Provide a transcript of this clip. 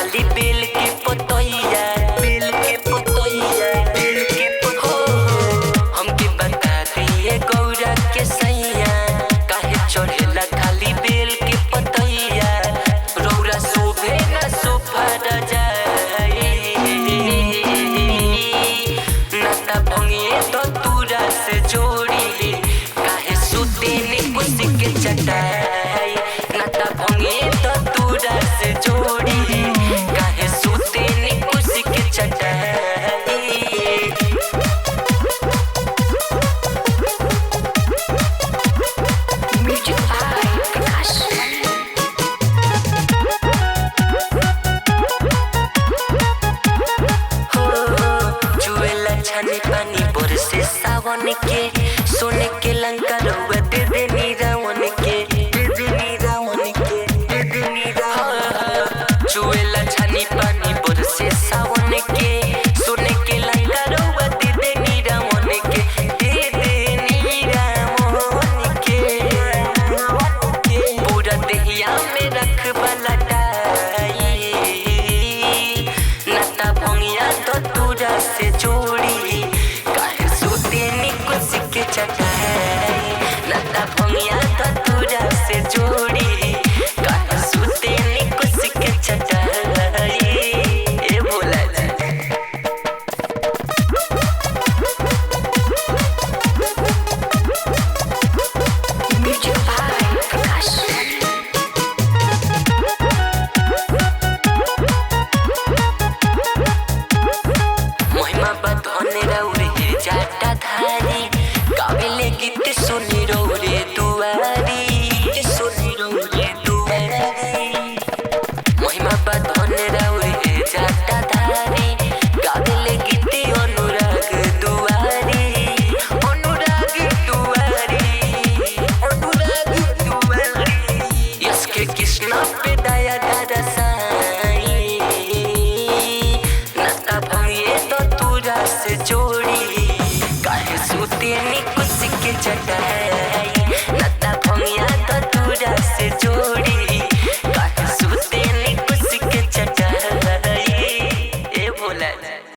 खाली बेल के पतैया बेल के पतैया बेल के पतैया हमके बता दिए गौरा के सैया काहे चढ़ेला खाली बेल के पतैया रौरा शोभे न सोफर जाए नाता भंगिए तो दूरा से जोड़ी काहे सुते नी कुछ के चटाई नाता भंगिए तो दूरा से जोड़ी काहे सुते नी कुछ के चटाई छानी पानी बरसे सावन के सोने के लंका रउआ दे देनी रावण के दे देनी रावण के दे देनी रावण चुएला छानी पानी बरसे सावन के सोने के लंका रउआ दे देनी रावण के दे देनी रावण के पूरा देहिया में रखबा लटाई नाता भंगिया तो दूरा से जोड़ी काहे सुते नी कुछ के चटाई नाता भंगिया तो दूरा से जोड़ी काहे सुते नी कुछ के चटाई ए बोला महिमा बधने रौरे जाटा धारी गावेले गीत सुनी रौरे दुआरी सुनी रौरे दुआरी महिमा बधने रौरे जाटा धारी गावेले गीत अनुराग दुआरी अनुराग दुआरी अनुराग दुआरी इसके कृष्णा पे दया दादा साईं नाता भंगिए तो दूरा से जोड़ी काहे सुते नी कुछ के चटाई नाता भंगिया तो दूरा से जोड़ी काहे सुते नी कुछ के चटाई ए भोला